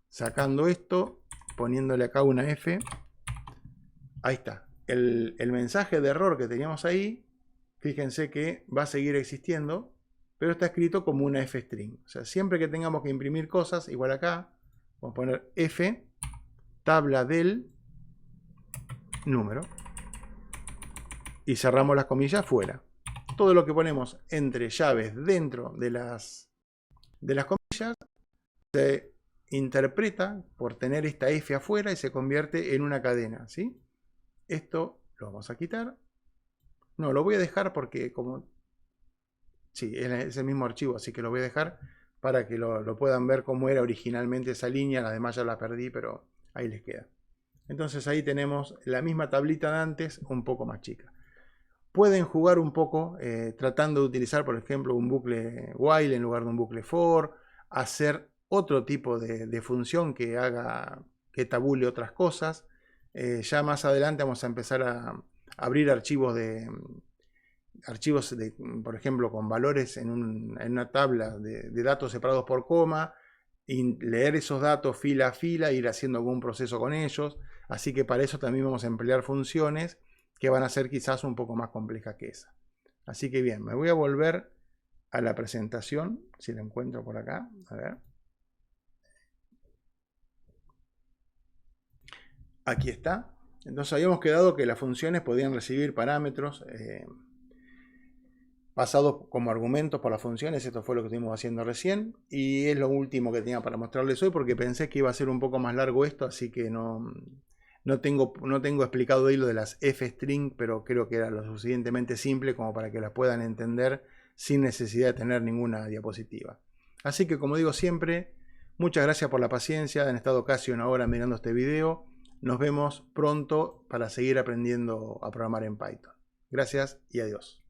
sacando esto, poniéndole acá una f. Ahí está. El mensaje de error que teníamos ahí, fíjense que va a seguir existiendo, pero está escrito como una f-string. O sea, siempre que tengamos que imprimir cosas, igual acá, Vamos a poner F, tabla del número. Y cerramos las comillas fuera. Todo lo que ponemos entre llaves dentro de las comillas se interpreta por tener esta F afuera y se convierte en una cadena, ¿sí? Esto lo vamos a quitar. No, lo voy a dejar porque como... Sí, es el mismo archivo, así que lo voy a dejar para que lo puedan ver cómo era originalmente esa línea. Las demás ya la perdí, pero ahí les queda. Entonces ahí tenemos la misma tablita de antes, un poco más chica. Pueden jugar un poco tratando de utilizar, por ejemplo, un bucle while en lugar de un bucle for, hacer otro tipo de función que tabule otras cosas. Ya más adelante vamos a empezar a abrir archivos por ejemplo, con valores en una tabla de datos separados por coma, y leer esos datos fila a fila, ir haciendo algún proceso con ellos. Así que para eso también vamos a emplear funciones que van a ser quizás un poco más complejas que esa. Así que bien, me voy a volver a la presentación, si la encuentro por acá, a ver. Aquí está. Entonces habíamos quedado que las funciones podían recibir parámetros pasados como argumentos por las funciones. Esto fue lo que estuvimos haciendo recién y es lo último que tenía para mostrarles hoy, porque pensé que iba a ser un poco más largo esto, así que no tengo explicado ahí lo de las f-string, pero creo que era lo suficientemente simple como para que las puedan entender sin necesidad de tener ninguna diapositiva. Así que, como digo siempre, muchas gracias por la paciencia. Han estado casi una hora mirando este video. Nos vemos pronto para seguir aprendiendo a programar en Python. Gracias y adiós.